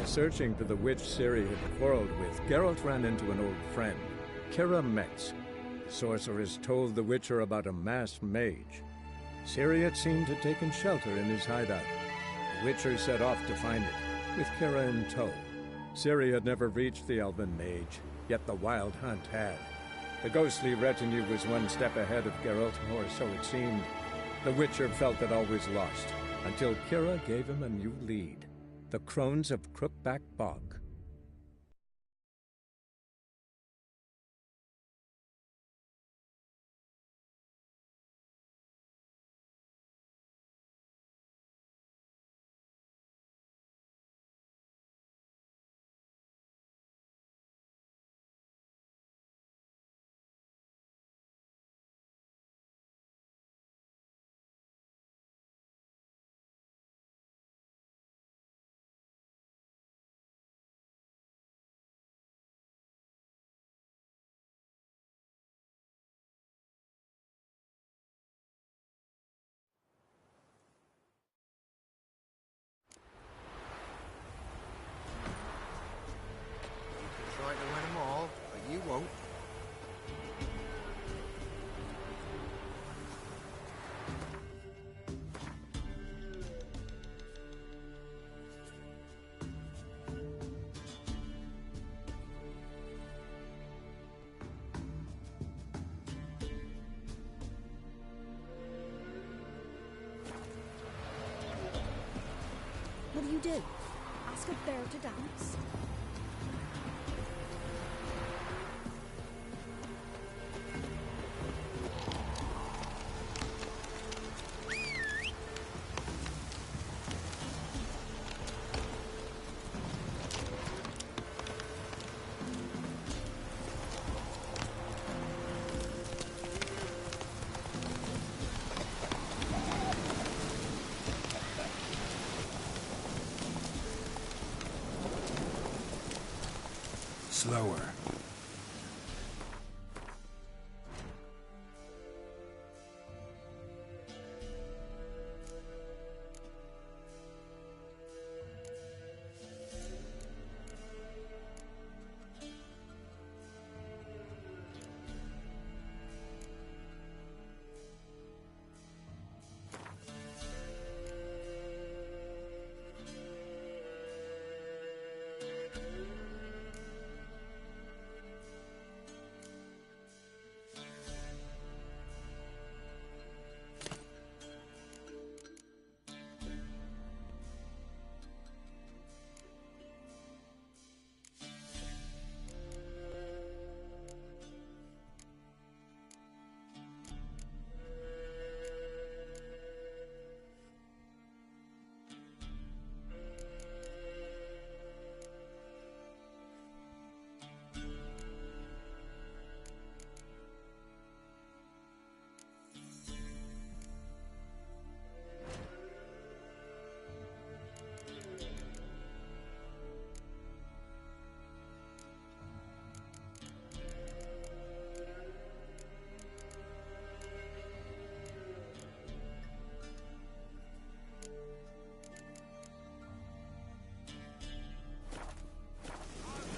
Searching for the witch Ciri had quarreled with, Geralt ran into an old friend, Kira Metz. The sorceress told the Witcher about a masked mage. Ciri, it seemed, had taken shelter in his hideout. The Witcher set off to find it, with Kira in tow. Ciri had never reached the elven mage, yet the wild hunt had. The ghostly retinue was one step ahead of Geralt, or so it seemed. The Witcher felt that all was lost, until Kira gave him a new lead. The Crones of Crookback Bog. Try to win them all, but you won't. What do? Ask a bear to dance? Slower.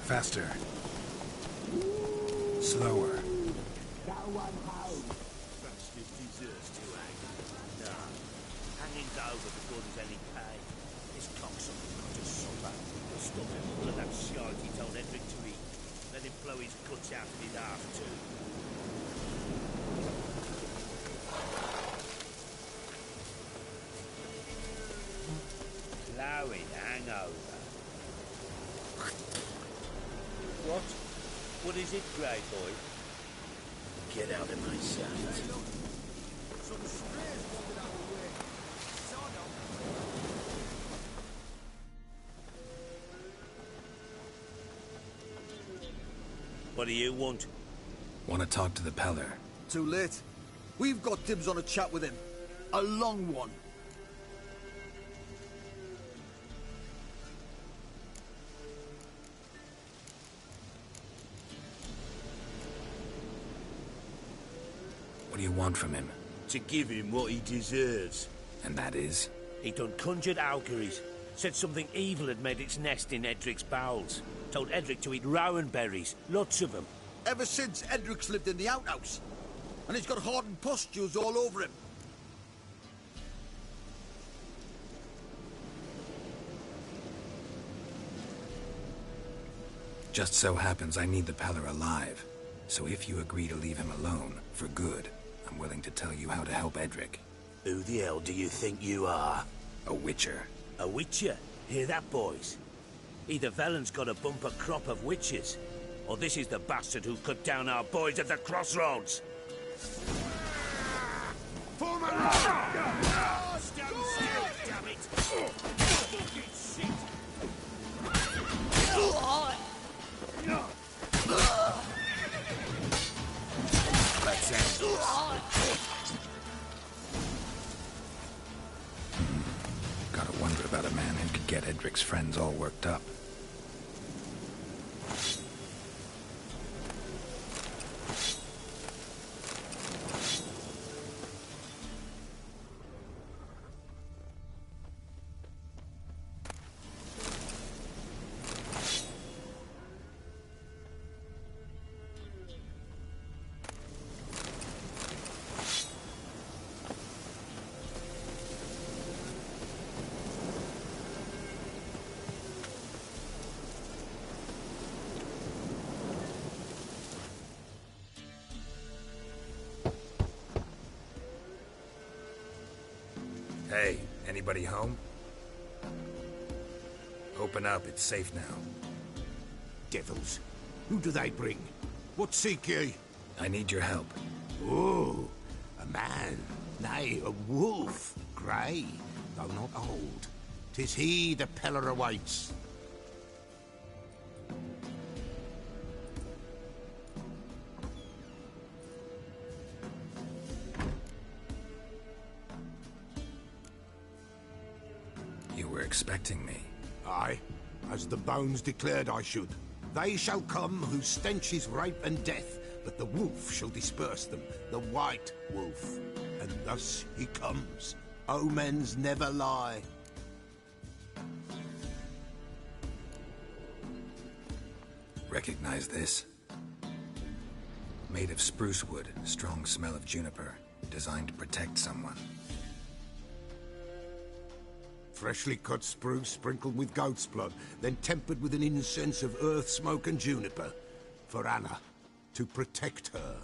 Faster. Slower. Hanging's over before there's any pay. This cocksucker's got to suffer. He'll stuff him full of that shite he told Edric to eat. Let him blow his guts out of his ass too. Blowing hangover. What? What is it, Grey Boy? Get out of my sight. What do you want? Want to talk to the Peller. Too late. We've got dibs on a chat with him. A long one. What do you want from him? To give him what he deserves. And that is? He done conjured auguries. Said something evil had made its nest in Edric's bowels. Told Edric to eat rowan berries, lots of them. Ever since Edric's lived in the outhouse. And he's got hardened pustules all over him. Just so happens I need the Peller alive. So if you agree to leave him alone, for good, I'm willing to tell you how to help Edric. Who the hell do you think you are? A witcher. A witcher? Hear that, boys? Either Velen's got a bumper crop of witches, or this is the bastard who cut down our boys at the crossroads. Form a Oh, stand still, damn it! Fucking shit! Let's end this. Gotta wonder about a man who could get Edric's friends all worked up. Hey, anybody home? Open up, it's safe now. Devils. Who do they bring? What seek ye? I need your help. Oh, a man. Nay, a wolf. Grey, though not old. 'Tis he the Peller awaits. You were expecting me. Aye, as the bones declared I should. They shall come whose stench is rape and death, but the wolf shall disperse them, the white wolf. And thus he comes. Omens never lie. Recognize this? Made of spruce wood, strong smell of juniper, designed to protect someone. Freshly cut spruce sprinkled with goat's blood, then tempered with an incense of earth, smoke and juniper. For Anna, to protect her.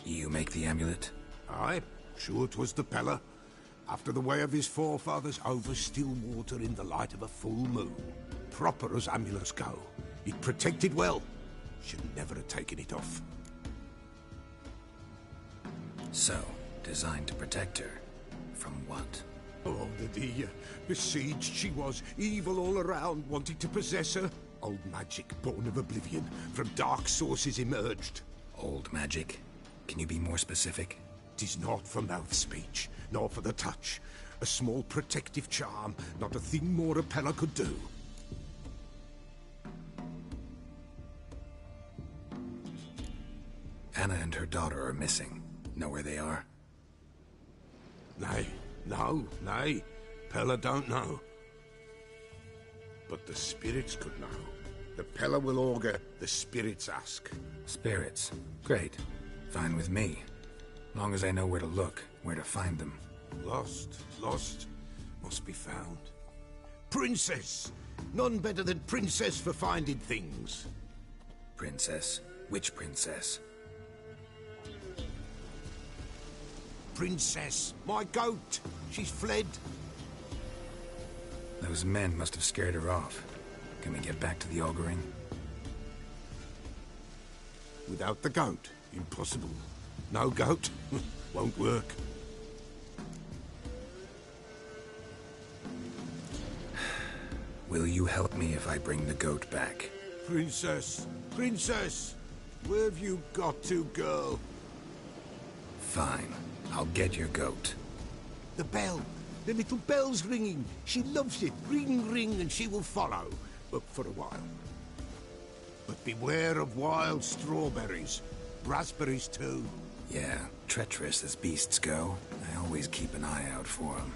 You make the amulet? Aye, sure 'twas the Peller. After the way of his forefathers, over still water in the light of a full moon. Proper as amulets go. It protected well. Should never have taken it off. So, designed to protect her. From what? Oh, the besieged she was, evil all around, wanted to possess her. Old magic, born of oblivion, from dark sources emerged. Old magic? Can you be more specific? 'Tis not for mouth speech, nor for the touch. A small protective charm, not a thing more a Peller could do. Anna and her daughter are missing. Know where they are? Nay, nay. Peller don't know. But the spirits could know. The Peller will augur, the spirits ask. Spirits. Great. Fine with me. Long as I know where to look, where to find them. Lost, must be found. Princess! None better than Princess for finding things. Princess? Which princess? Princess, my goat! She's fled. Those men must have scared her off. Can we get back to the auguring? Without the goat, impossible. No goat, won't work. Will you help me if I bring the goat back? Princess, where have you got to, girl? Fine. I'll get your goat. The bell. The little bell's ringing. She loves it. Ring, ring, and she will follow. But for a while. But beware of wild strawberries. Raspberries, too. Yeah, treacherous as beasts go. I Always keep an eye out for him.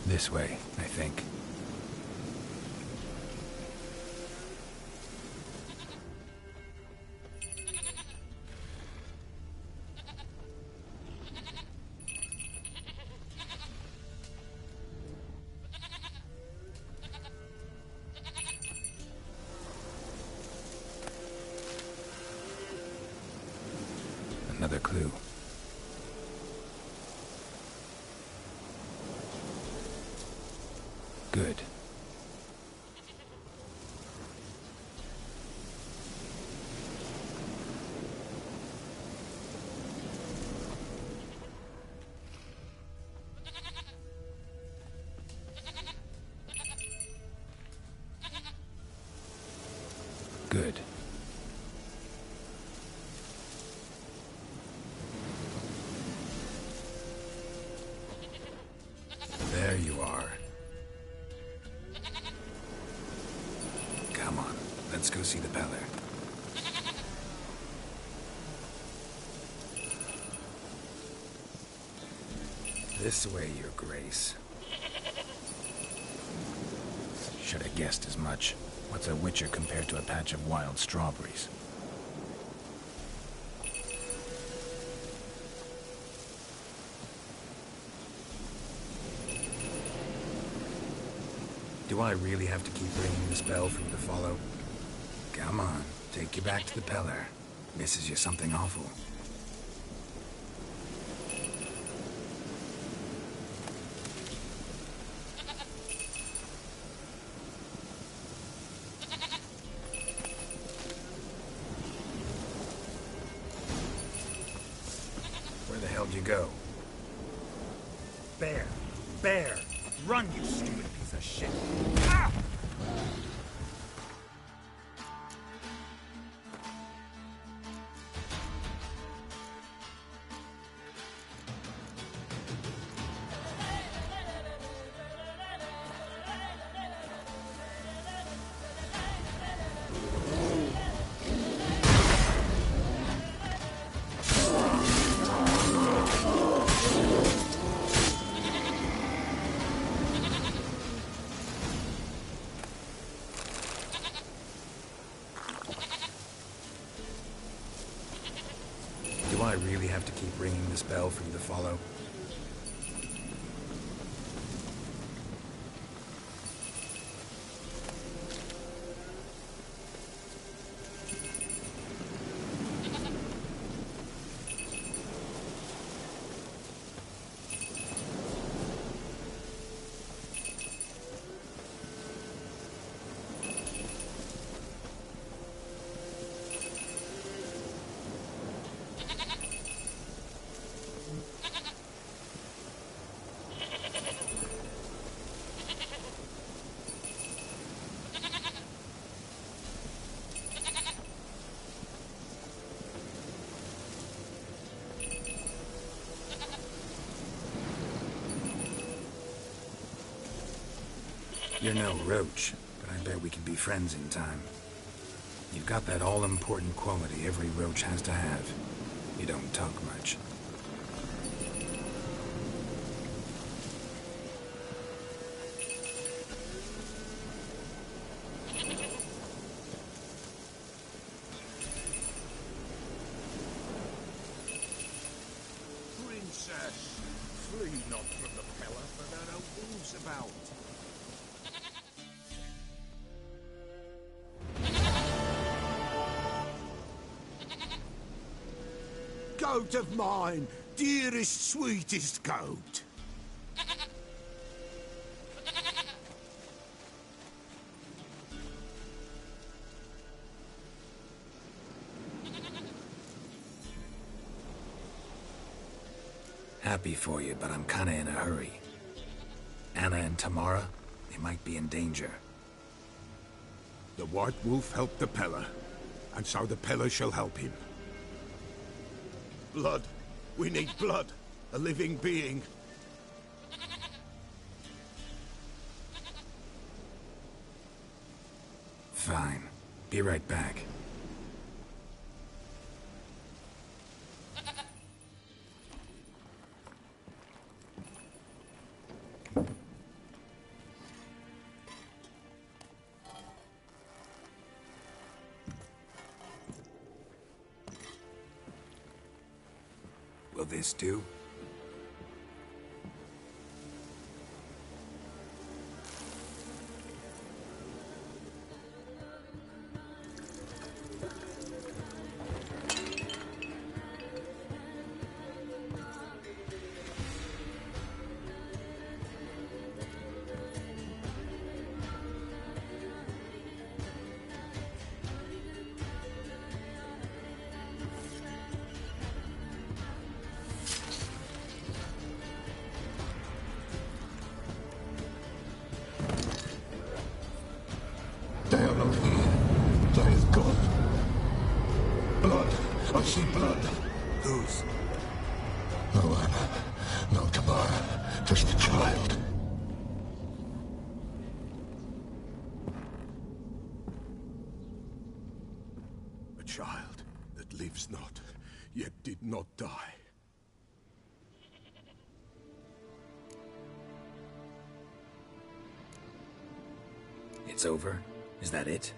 This way, I think. Another clue. Good. Good. There you are. Come on, let's go see the Peller. This way, Your Grace. Should have guessed as much. What's a witcher compared to a patch of wild strawberries? Do I really have to keep ringing this bell for you to follow? Come on, take you back to the Peller. Misses you something awful. Where the hell did you go? Bear! Bear! Run, you stupid piece of shit! Ah! Do I really have to keep ringing this bell for you to follow? You're no roach, but I bet we can be friends in time. You've got that all-important quality every roach has to have. You don't talk much. Princess, flee not from the pillar, for there are wolves about. Goat of mine, dearest, sweetest goat. Happy for you, but I'm kinda in a hurry. Anna and Tamara, they might be in danger. The White Wolf helped the Peller, and so the Peller shall help him. Blood. We need blood. A living being. Fine. Be right back. Will this do? They are not here. They is gone. Blood. I see blood. Whose? No Anna. No Tamara. Just a child. A child that lives not, yet did not die. It's over? Is that it?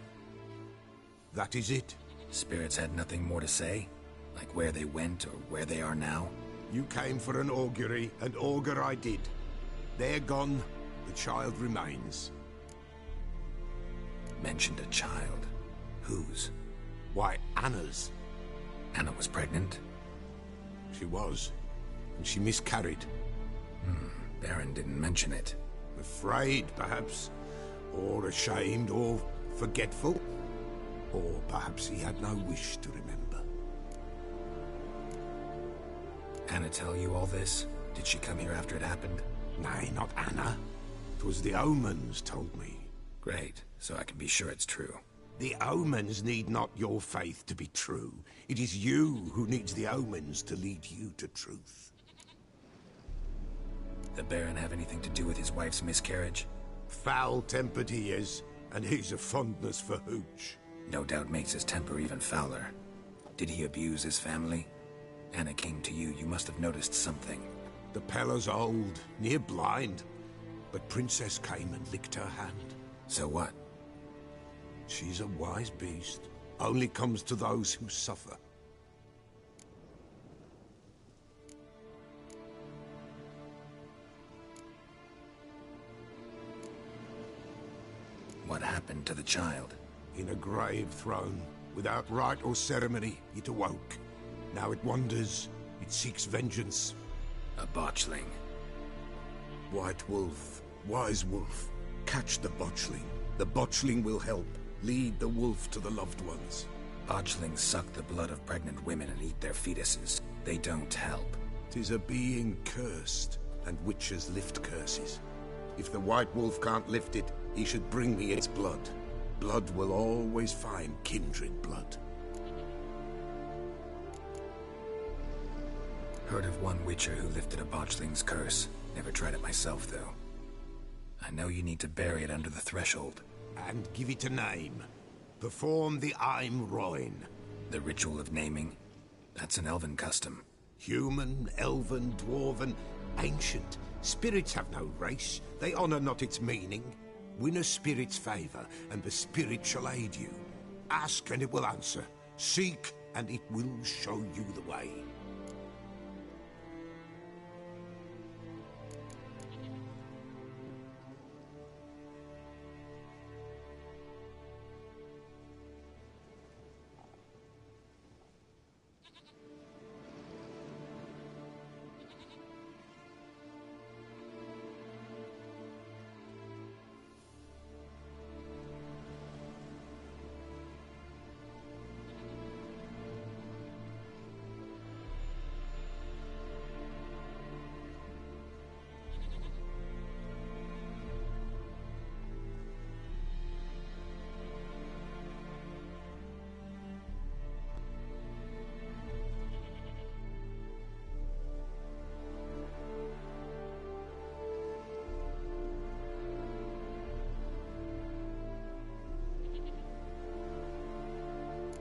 That is it. Spirits had nothing more to say? Like where they went or where they are now? You came for an augury, and augur I did. They're gone. The child remains. Mentioned a child. Whose? Why, Anna's. Anna was pregnant? She was. And she miscarried. Baron didn't mention it. Afraid, perhaps. Or ashamed, or forgetful. Or perhaps he had no wish to remember. Anna tell you all this? Did she come here after it happened? Nay, not Anna. 'Twas the omens told me. Great, so I can be sure it's true. The omens need not your faith to be true. It is you who needs the omens to lead you to truth. The Baron have anything to do with his wife's miscarriage? Foul-tempered he is, and he's a fondness for hooch. No doubt makes his temper even fouler. Did he abuse his family? Anna came to you, you must have noticed something. The Peller's old, near blind, but Princess came and licked her hand. So what? She's a wise beast. Only comes to those who suffer. What happened to the child? In a grave thrown, without rite or ceremony, it awoke. Now it wanders, it seeks vengeance. A botchling. White Wolf, Wise Wolf, catch the botchling. The botchling will help, lead the wolf to the loved ones. Botchlings suck the blood of pregnant women and eat their fetuses. They don't help. 'Tis a being cursed, and witches lift curses. If the White Wolf can't lift it, he should bring me its blood. Blood will always find kindred blood. Heard of one witcher who lifted a botchling's curse. Never tried it myself, though. I know you need to bury it under the threshold. And give it a name. Perform the Aim Roin. The ritual of naming? That's an elven custom. Human, elven, dwarven, ancient. Spirits have no race. They honor not its meaning. Win a spirit's favor, and the spirit shall aid you. Ask, and it will answer. Seek, and it will show you the way.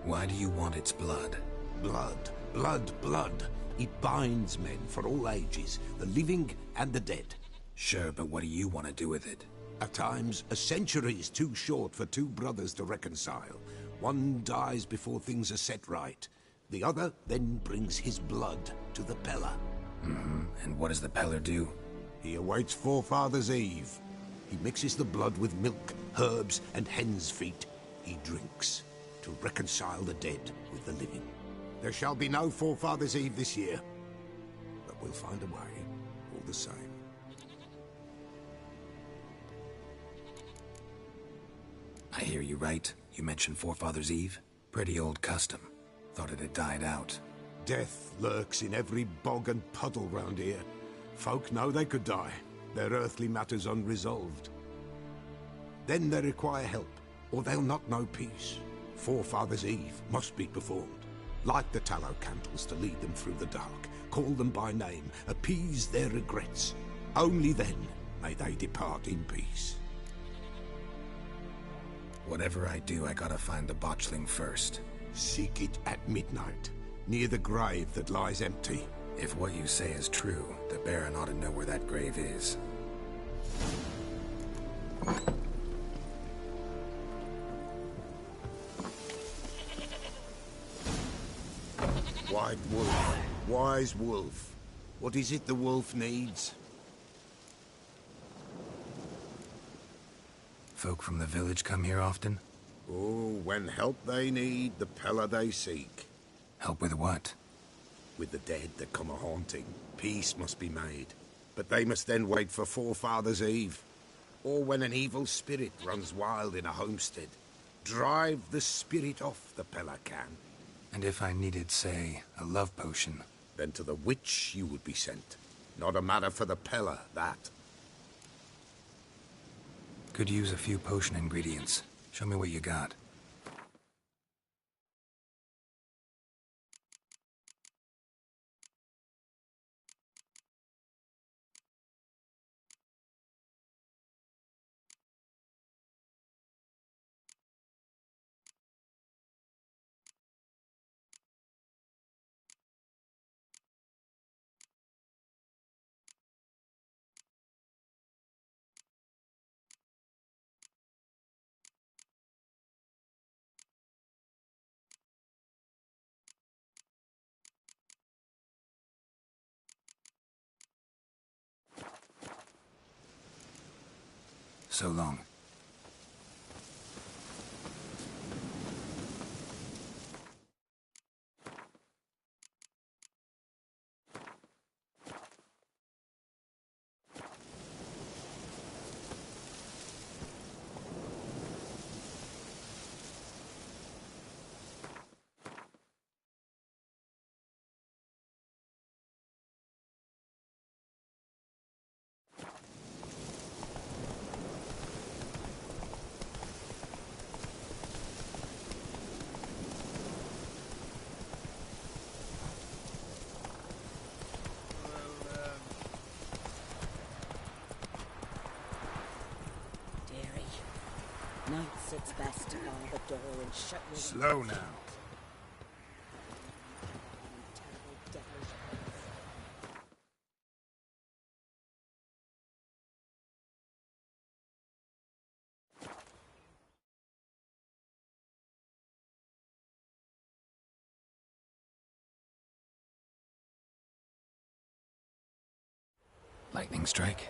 Why do you want its blood? Blood, blood, blood. It binds men for all ages, the living and the dead. Sure, but what do you want to do with it? At times, a century is too short for two brothers to reconcile. One dies before things are set right. The other then brings his blood to the Peller. And what does the Peller do? He awaits Forefather's Eve. He mixes the blood with milk, herbs, and hen's feet. He drinks to reconcile the dead with the living. There shall be no Forefather's Eve this year, but we'll find a way, all the same. I hear you right. You mentioned Forefather's Eve? Pretty old custom. Thought it had died out. Death lurks in every bog and puddle round here. Folk know they could die, their earthly matters unresolved. Then they require help, or they'll not know peace. Forefather's Eve must be performed. Light the tallow candles to lead them through the dark. Call them by name, appease their regrets. Only then may they depart in peace. Whatever I do, I gotta find the botchling first. Seek it at midnight, near the grave that lies empty. If what you say is true, the Baron ought to know where that grave is. White wolf, wise wolf. What is it the wolf needs? Folk from the village come here often? Oh, when help they need, the Peller they seek. Help with what? With the dead that come a-haunting, peace must be made. But they must then wait for Forefather's Eve. Or when an evil spirit runs wild in a homestead. Drive the spirit off, the Peller can. And if I needed, say, a love potion? Then to the witch you would be sent. Not a matter for the Peller, that. Could use a few potion ingredients. Show me what you got. So long. Perhaps it's best to bar the door and shut you. Slow now. Terrible devilish. Lightning strike.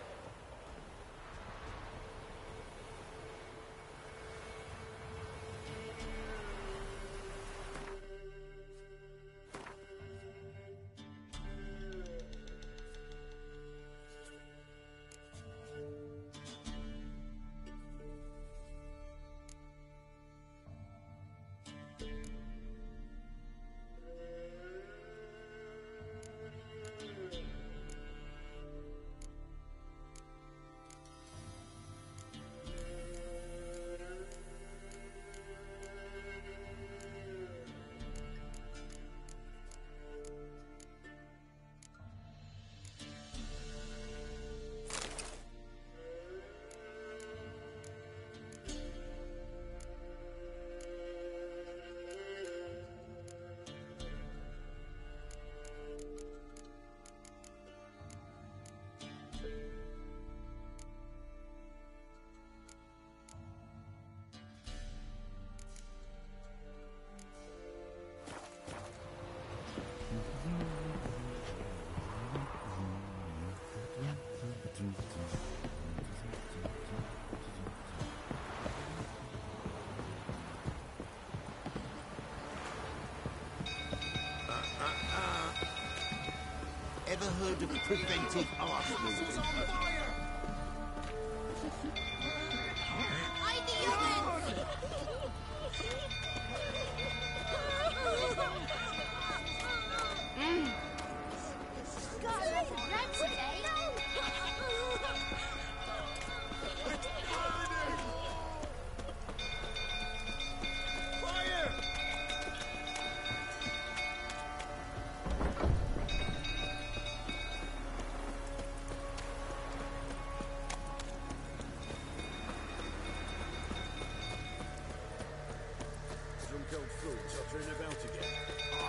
Ever heard of preventive arsenal?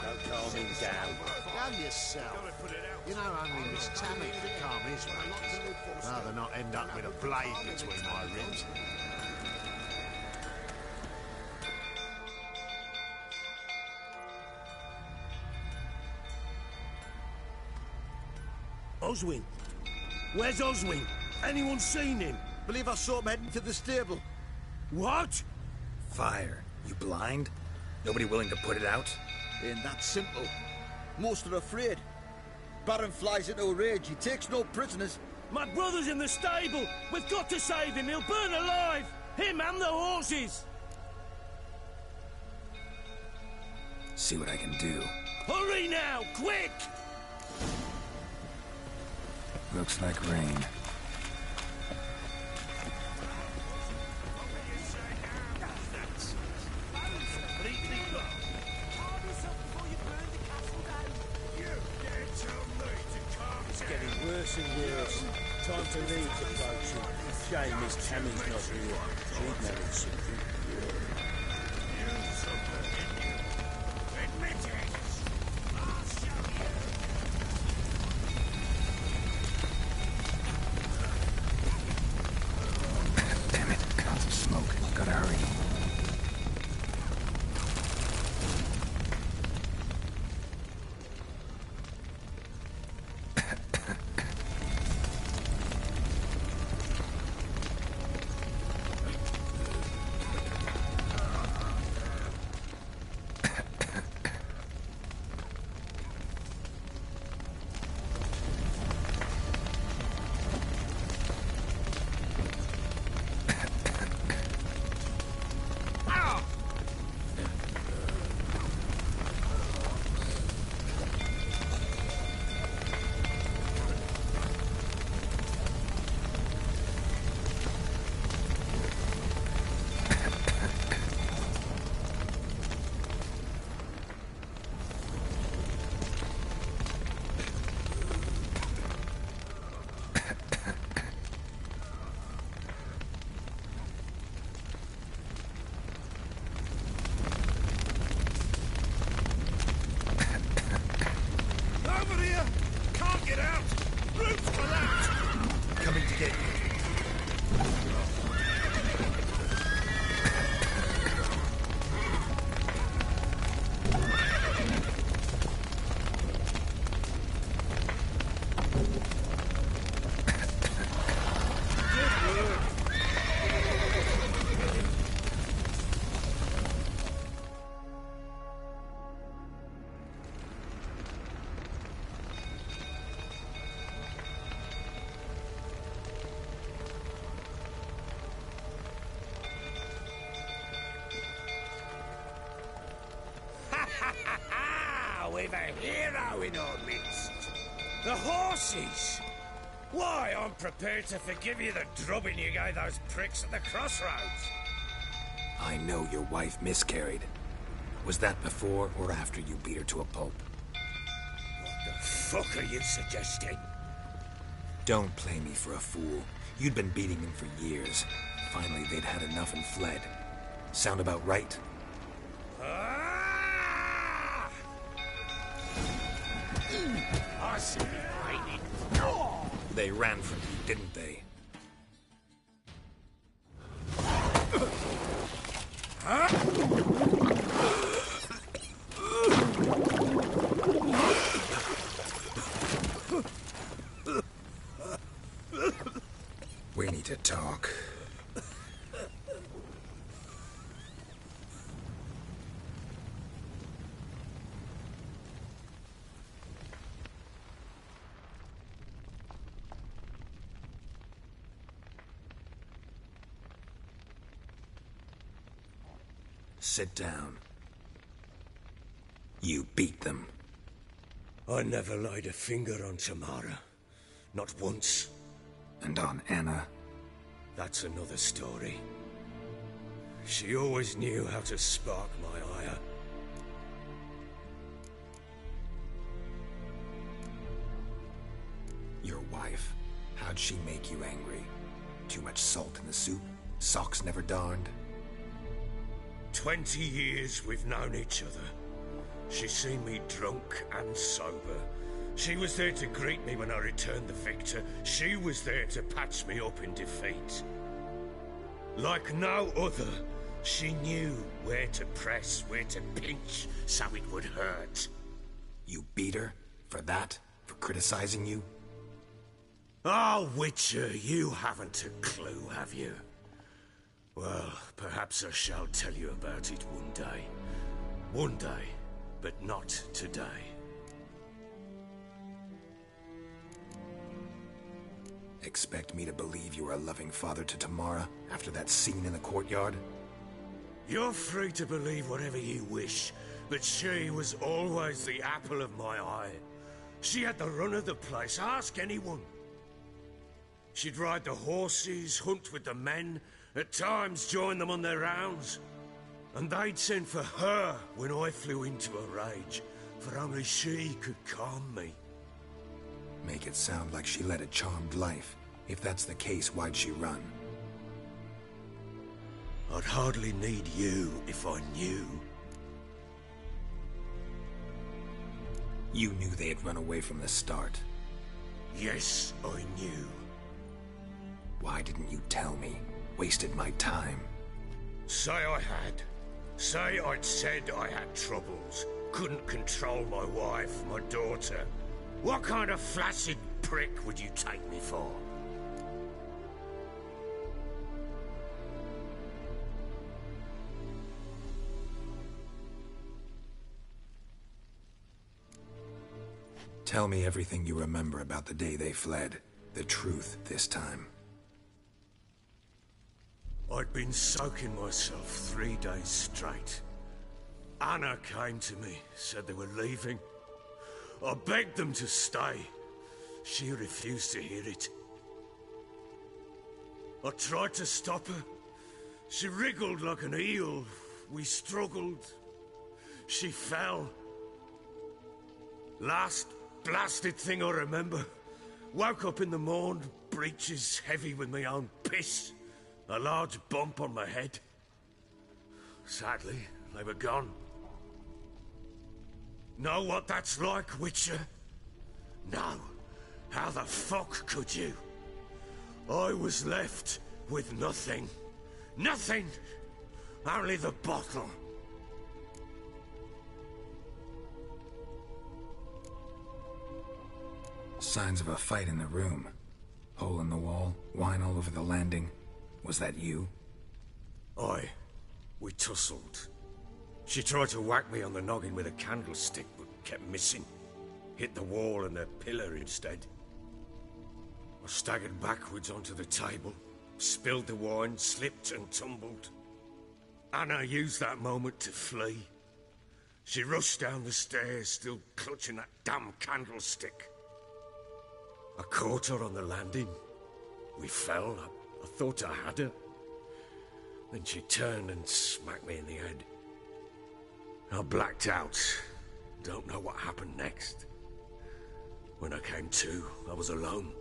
Don't calm him down. Calm yourself. You know only Miss Tammy could calm his rage. Rather not end up with a blade between my ribs. Oswin? Where's Oswin? Anyone seen him? Believe I saw him heading to the stable. What? Fire. You blind? Nobody willing to put it out? Ain't that simple. Most are afraid. Baron flies into a rage. He takes no prisoners. My brother's in the stable. We've got to save him. He'll burn alive. Him and the horses. See what I can do. Hurry now, quick! Looks like rain. Worse and worse. Time to leave approaching. Shame Miss Tammy's not here. She'd manage something. Damn it, clouds of smoke. Gotta hurry. now we've a hero in our midst. The horses! Why, I'm prepared to forgive you the drubbing you gave those pricks at the crossroads. I know your wife miscarried. Was that before or after you beat her to a pulp? What the fuck are you suggesting? Don't play me for a fool. You'd been beating them for years. Finally, they'd had enough and fled. Sound about right? Ah! I see you fighting. They ran from you, didn't they? We need to talk. Sit down. You beat them. I never laid a finger on Tamara. Not once. And on Anna? That's another story. She always knew how to spark my ire. Your wife. How'd she make you angry? Too much salt in the soup? Socks never darned? 20 years we've known each other. She's seen me drunk and sober. She was there to greet me when I returned the victor. She was there to patch me up in defeat. Like no other, she knew where to press, where to pinch, so it would hurt. You beat her? For that? For criticizing you? Oh, Witcher, you haven't a clue, have you? Well, perhaps I shall tell you about it one day. One day, but not today. Expect me to believe you were a loving father to Tamara after that scene in the courtyard? You're free to believe whatever you wish, but she was always the apple of my eye. She had the run of the place, ask anyone. She'd ride the horses, hunt with the men, at times join them on their rounds. And they'd send for her when I flew into a rage, for only she could calm me. Make it sound like she led a charmed life. If that's the case, why'd she run? I'd hardly need you if I knew. You knew they had run away from the start. Yes, I knew. Why didn't you tell me? Wasted my time. Say I had. Say I'd said I had troubles. Couldn't control my wife, my daughter. What kind of flaccid prick would you take me for? Tell me everything you remember about the day they fled. The truth this time. I'd been soaking myself 3 days straight. Anna came to me, said they were leaving. I begged them to stay. She refused to hear it. I tried to stop her. She wriggled like an eel. We struggled. She fell. Last blasted thing I remember. Woke up in the morn, breeches heavy with my own piss. A large bump on my head. Sadly, they were gone. Know what that's like, Witcher? No. How the fuck could you? I was left with nothing. Nothing! Only the bottle. Signs of a fight in the room. Hole in the wall, wine all over the landing. Was that you? Aye. We tussled. She tried to whack me on the noggin with a candlestick, but kept missing. Hit the wall and a pillar instead. I staggered backwards onto the table, spilled the wine, slipped and tumbled. Anna used that moment to flee. She rushed down the stairs, still clutching that damn candlestick. I caught her on the landing. We fell. I thought I had her. Then she turned and smacked me in the head. I blacked out. Don't know what happened next. When I came to, I was alone.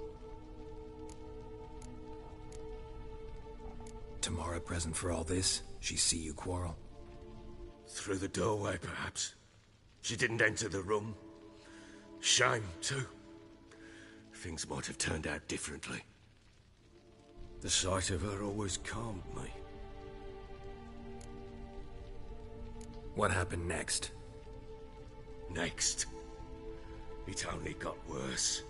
Tamara present for all this? She see you quarrel? Through the doorway, perhaps. She didn't enter the room. Shame, too. Things might have turned out differently. The sight of her always calmed me. What happened next? Next? It only got worse.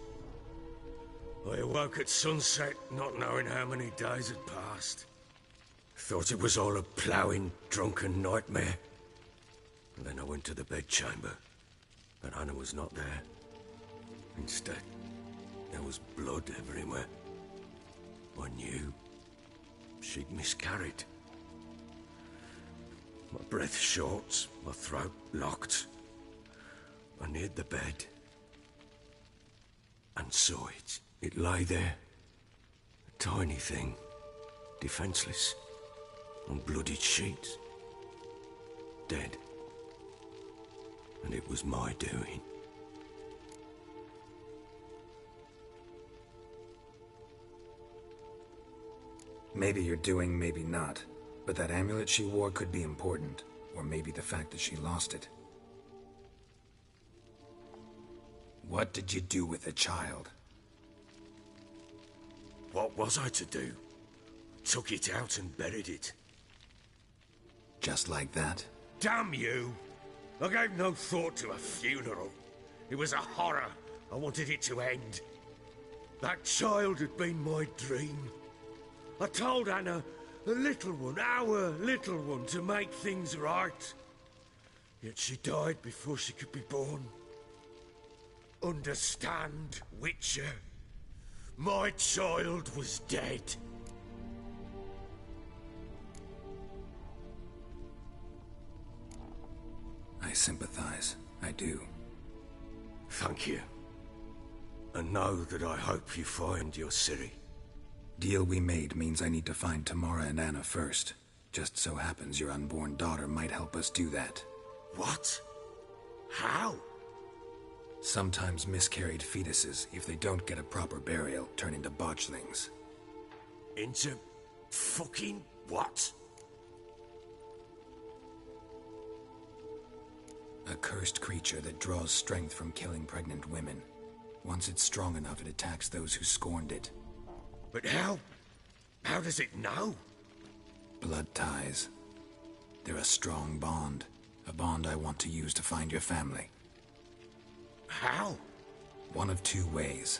I awoke at sunset, not knowing how many days had passed. Thought it was all a ploughing, drunken nightmare. And then I went to the bedchamber, but Anna was not there. Instead, there was blood everywhere. I knew she'd miscarried. My breath short, my throat locked. I neared the bed and saw it. It lay there, a tiny thing, defenseless, on bloodied sheets, dead. And it was my doing. Maybe you're doing, maybe not. But that amulet she wore could be important. Or maybe the fact that she lost it. What did you do with the child? What was I to do? Took it out and buried it. Just like that? Damn you! I gave no thought to a funeral. It was a horror. I wanted it to end. That child had been my dream. I told Anna, the little one, our little one, to make things right. Yet she died before she could be born. Understand, Witcher? My child was dead. I sympathize. I do. Thank you. And know that I hope you find your Ciri. Deal we made means I need to find Tamara and Anna first. Just so happens your unborn daughter might help us do that. What? How? Sometimes miscarried fetuses, if they don't get a proper burial, turn into botchlings. Into fucking what? A cursed creature that draws strength from killing pregnant women. Once it's strong enough, it attacks those who scorned it. But how? How does it know? Blood ties. They're a strong bond. A bond I want to use to find your family. How? One of two ways.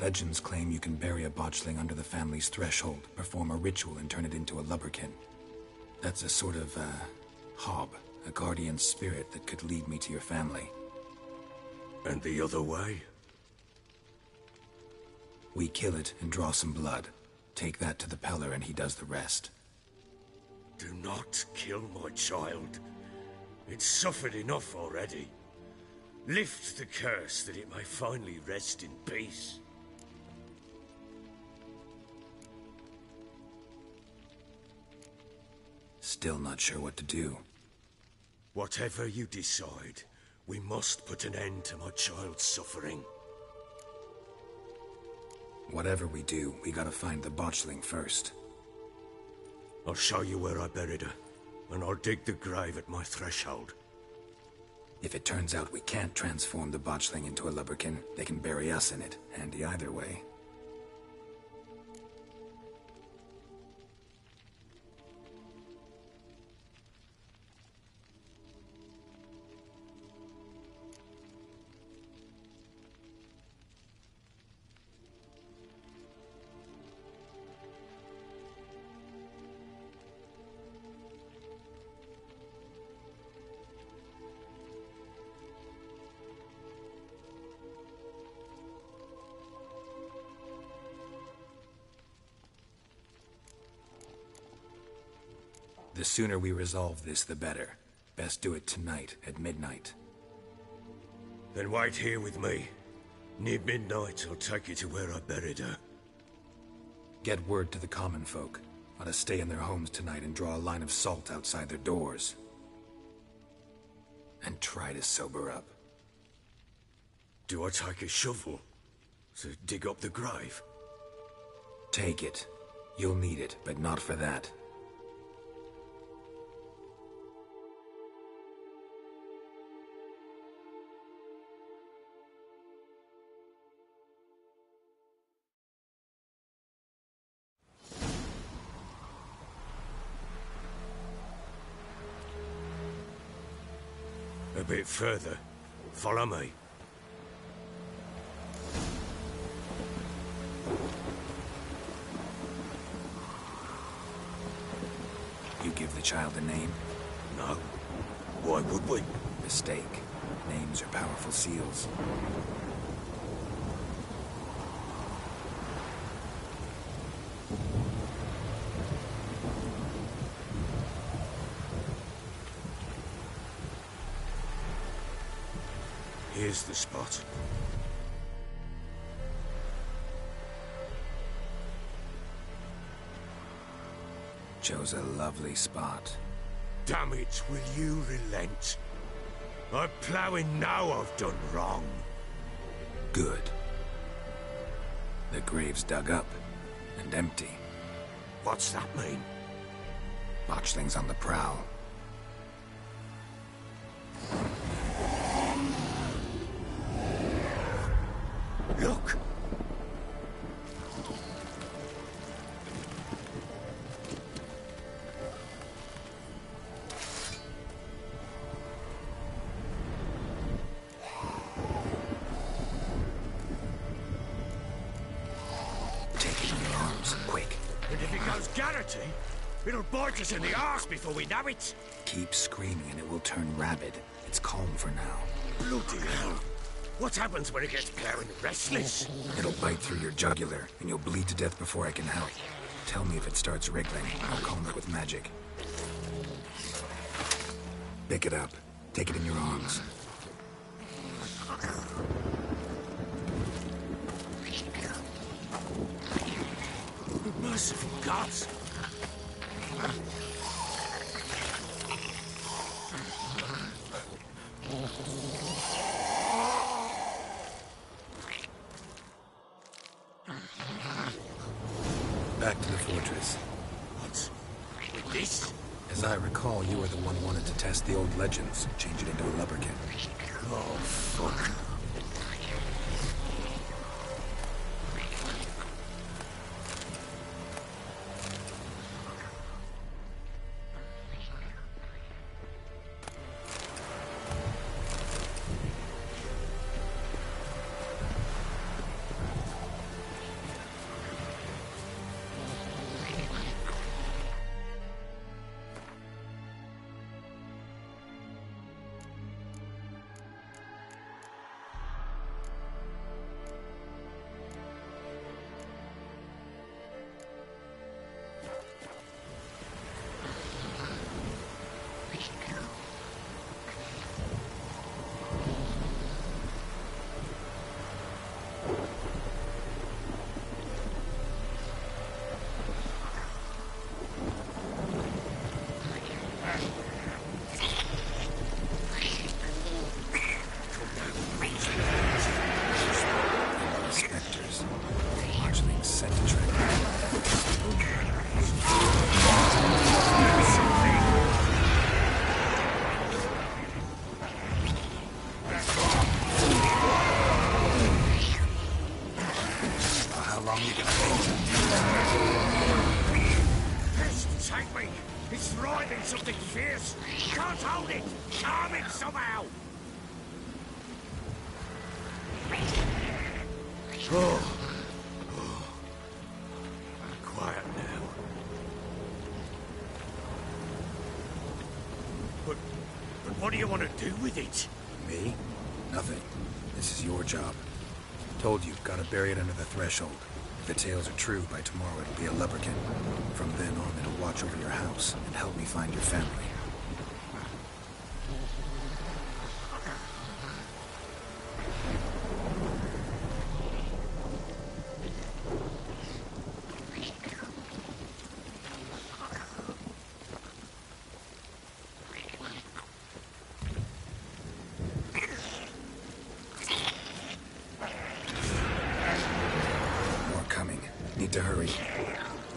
Legends claim you can bury a botchling under the family's threshold, perform a ritual, and turn it into a lubberkin. That's a sort of, hob, a guardian spirit that could lead me to your family. And the other way? We kill it and draw some blood. Take that to the Peller and he does the rest. Do not kill my child. It's suffered enough already. Lift the curse that it may finally rest in peace. Still not sure what to do. Whatever you decide, we must put an end to my child's suffering. Whatever we do, we gotta find the botchling first. I'll show you where I buried her, and I'll dig the grave at my threshold. If it turns out we can't transform the botchling into a lubberkin, they can bury us in it. Handy either way. The sooner we resolve this, the better. Best do it tonight at midnight. Then wait here with me. Near midnight, I'll take you to where I buried her. Get word to the common folk. Ought to stay in their homes tonight and draw a line of salt outside their doors. And try to sober up. Do I take a shovel to dig up the grave? Take it. You'll need it, but not for that. A bit further. Follow me. You give the child a name? No. Why would we? Mistake. Names are powerful seals. Here's the spot. Chose a lovely spot. Damn it, will you relent? I'm ploughing now I've done wrong. Good. The grave's dug up and empty. What's that mean? Botchling's on the prowl. Look! Take it in your arms, quick. And if it goes Garrity, it'll bite us in the arse before we know it. Keep screaming and it will turn rabid. It's calm for now. Bloody hell. What happens when it gets ploughing restless? It'll bite through your jugular, and you'll bleed to death before I can help. Tell me if it starts wriggling. I'll calm it with magic. Pick it up. Take it in your arms. Merciful gods! Back to the fortress. What? With this? As I recall, you were the one wanted to test the old legends, change it into a lubberkin. Oh, fuck. Quiet now. But what do you want to do with it? Me? Nothing. This is your job. Told you, gotta bury it under the threshold. If the tales are true, by tomorrow it'll be a lubberkin. From then on, it'll watch over your house and help me find your family. need to hurry.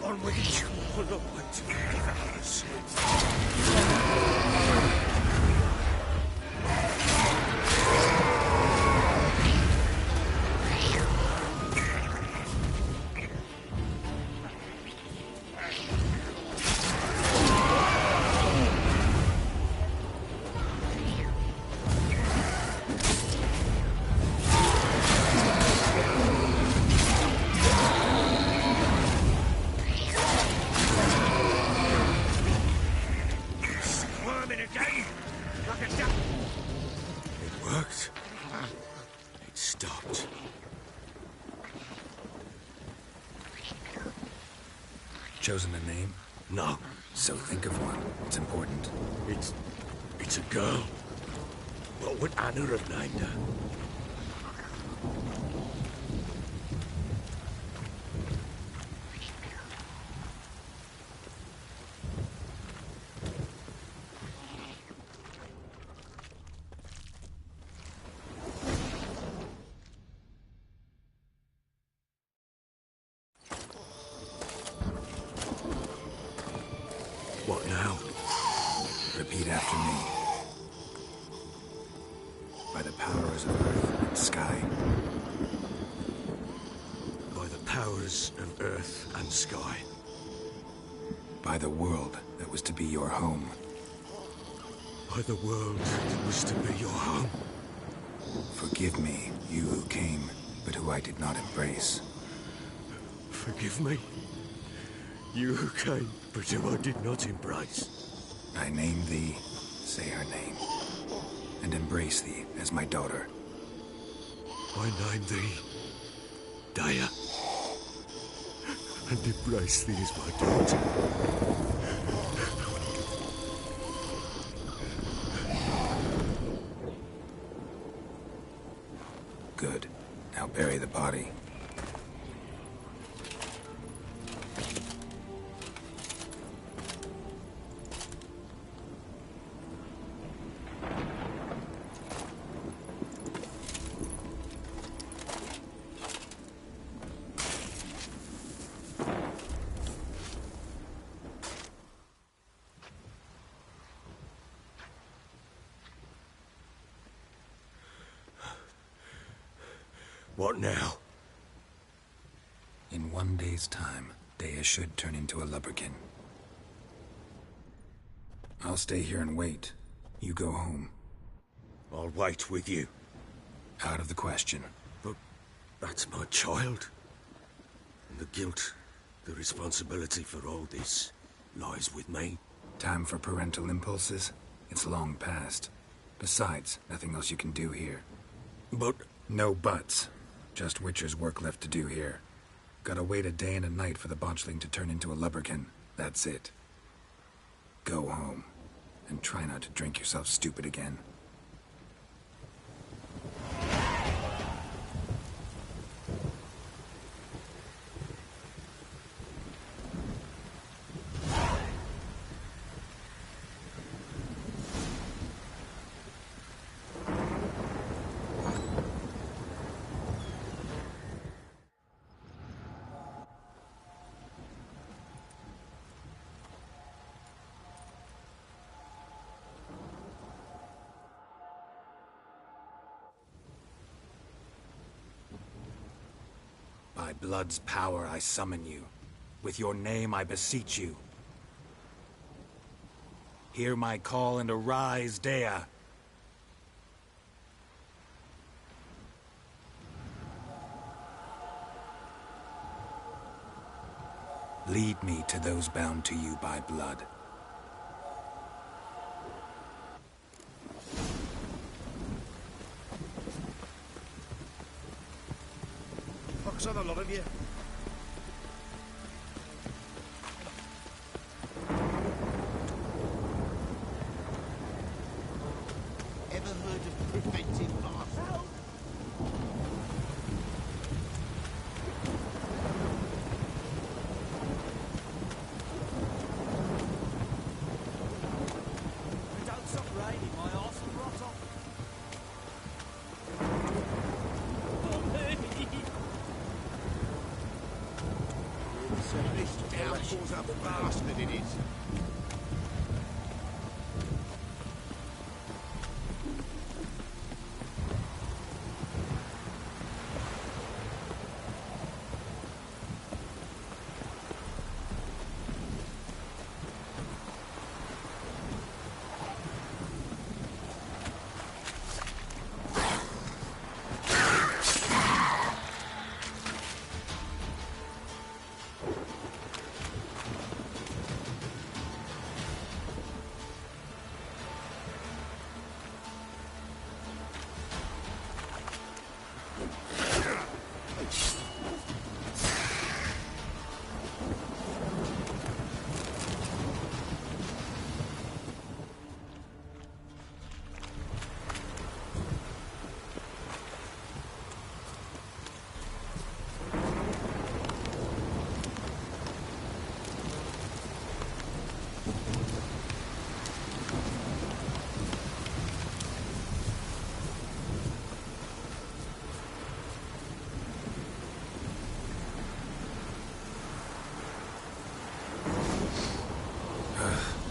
On with it. We'll not wait to give ours. Chosen a name? No. So think of one. It's important. It's a girl. What would Anna have named her? What now? Repeat after me. By the powers of earth and sky. By the powers of earth and sky. By the world that was to be your home. By the world that was to be your home. Forgive me, you who came, but who I did not embrace. Forgive me, you who came, but who I did not embrace. I name thee, say her name, and embrace thee as my daughter. I name thee, Daya, and embrace thee as my daughter. Good. Now bury the body. What now? In 1 day's time, Daya should turn into a lubberkin. I'll stay here and wait. You go home. I'll wait with you. Out of the question. But that's my child. And the guilt, the responsibility for all this lies with me. Time for parental impulses? It's long past. Besides, nothing else you can do here. But... No buts. Just Witcher's work left to do here. Gotta wait a day and a night for the botchling to turn into a lubberkin. That's it. Go home. And try not to drink yourself stupid again. By blood's power I summon you. With your name I beseech you. Hear my call and arise, Daya. Lead me to those bound to you by blood. Fuck's on a lot of you. Ever heard of preventive martial? Don't stop raining, my arse will rot off. This outlaws a bastard it is.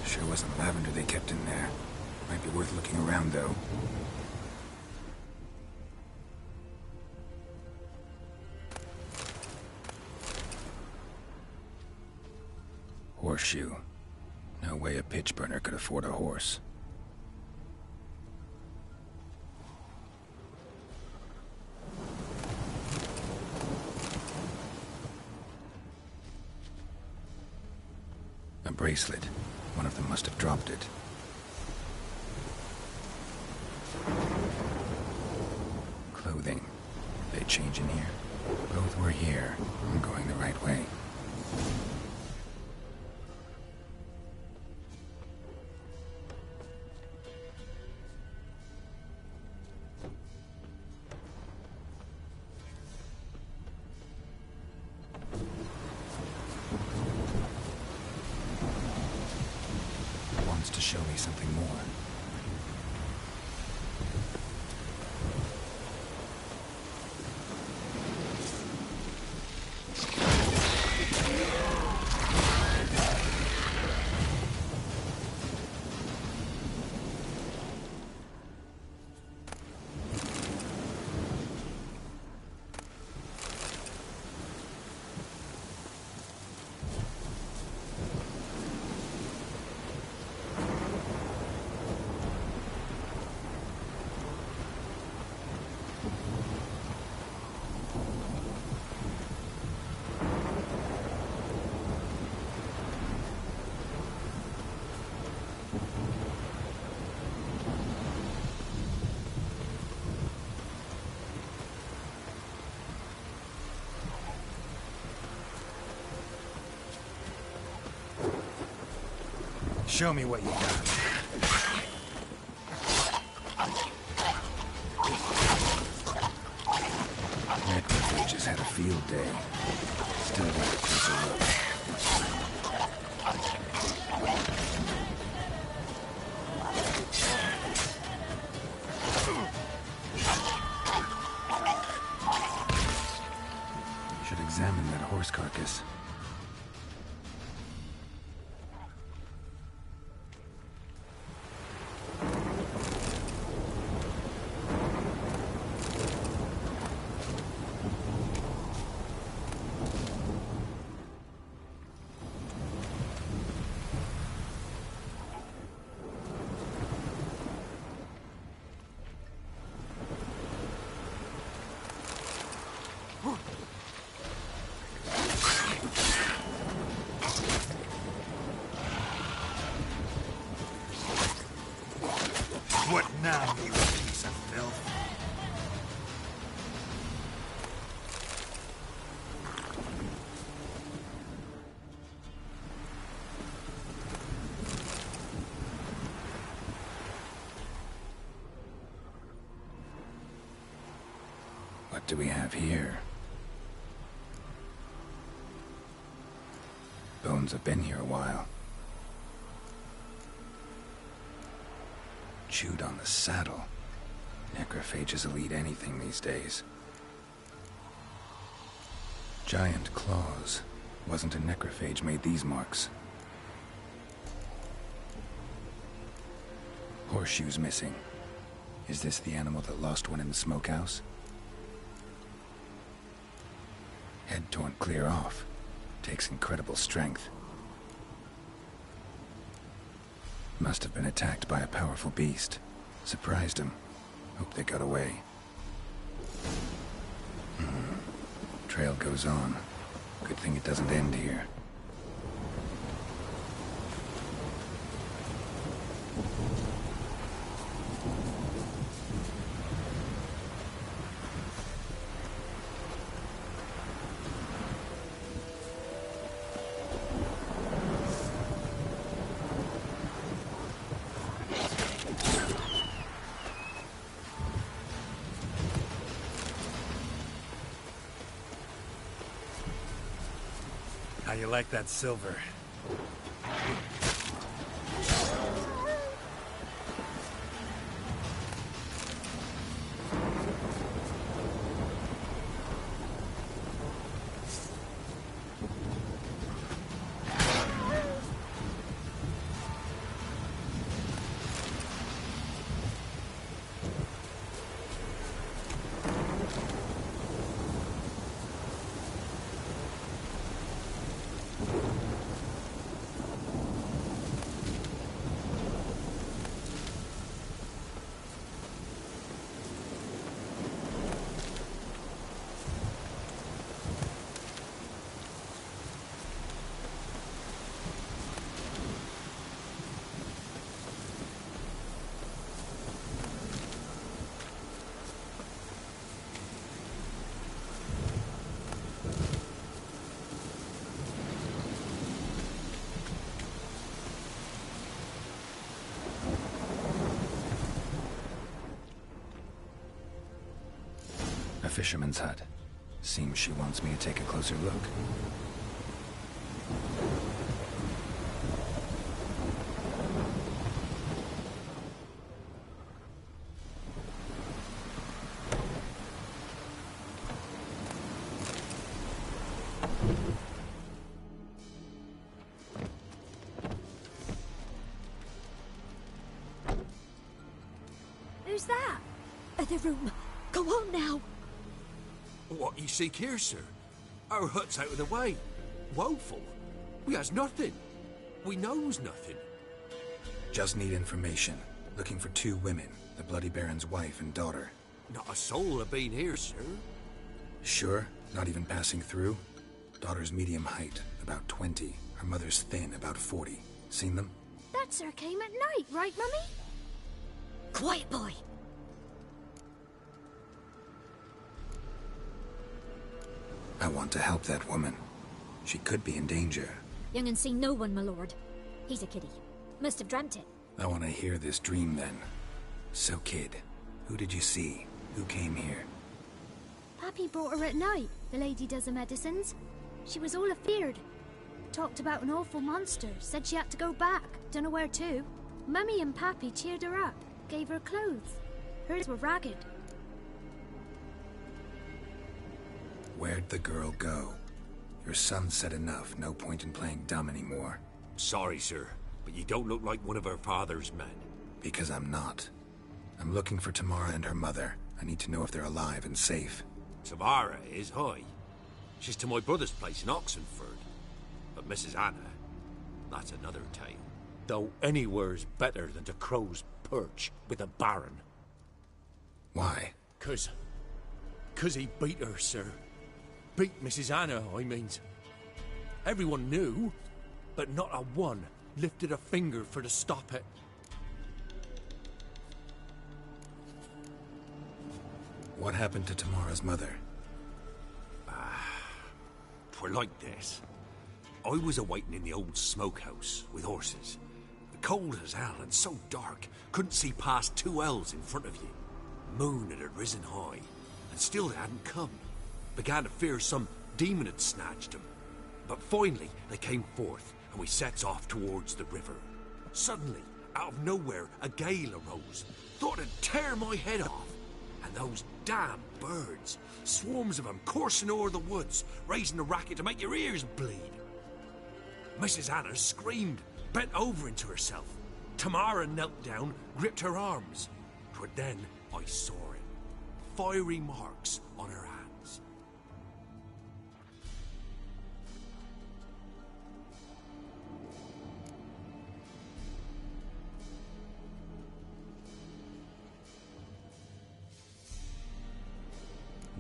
Sure wasn't lavender they kept in there. Might be worth looking around, though. Horseshoe. No way a pitch burner could afford a horse. A bracelet. One of them must have dropped it. Clothing. They change in here? Both were here. I'm going the right way. To show me something more. Show me what you got. Necrophages just had a field day. Still got a closer look. Should examine that horse carcass. What now, you piece of filth? What do we have here? Bones have been here a while. Chewed on the saddle. Necrophages will eat anything these days. Giant claws. Wasn't a necrophage made these marks. Horseshoes missing. Is this the animal that lost one in the smokehouse? Head torn clear off. Takes incredible strength. Must have been attacked by a powerful beast. Surprised him. Hope they got away. Trail goes on. Good thing it doesn't end here. How you like that silver? A fisherman's hut. Seems she wants me to take a closer look. Who's that? The room. Go on now. What you seek here, sir? Our hut's out of the way. Woeful. We has nothing. We knows nothing. Just need information. Looking for 2 women, the Bloody Baron's wife and daughter. Not a soul have been here, sir. Sure? Not even passing through? Daughter's medium height, about 20. Her mother's thin, about 40. Seen them? That sir came at night, right, Mummy? Quiet, boy. I want to help that woman. She could be in danger. Young and seen no one, my lord. He's a kiddie. Must have dreamt it. I want to hear this dream then. So, kid, who did you see? Who came here? Pappy brought her at night. The lady does the medicines. She was all afeared. Talked about an awful monster. Said she had to go back. Dunno where to. Mummy and Pappy cheered her up. Gave her clothes. Hers were ragged. Where'd the girl go? Your son said enough. No point in playing dumb anymore. Sorry, sir, but you don't look like one of our father's men. Because I'm not. I'm looking for Tamara and her mother. I need to know if they're alive and safe. Tamara is high. She's to my brother's place in Oxenford. But Mrs. Anna, that's another tale. Though anywhere's better than to Crow's Perch with a baron. Why? 'Cause he beat her, sir. Beat Mrs. Anna, I means. Everyone knew, but not a one lifted a finger for to stop it. What happened to Tamara's mother? 'Twere like this. I was awaiting in the old smokehouse with horses. Cold as hell and so dark, couldn't see past 2 ells in front of you. Moon had risen high, and still they hadn't come. Began to fear some demon had snatched them. But finally they came forth, and we sets off towards the river. Suddenly, out of nowhere, a gale arose. Thought it'd tear my head off. And those damn birds. Swarms of them coursing o'er the woods, raising a racket to make your ears bleed. Mrs. Anna screamed, bent over into herself. Tamara knelt down, gripped her arms. 'Twas then I saw it. Fiery marks on her hands.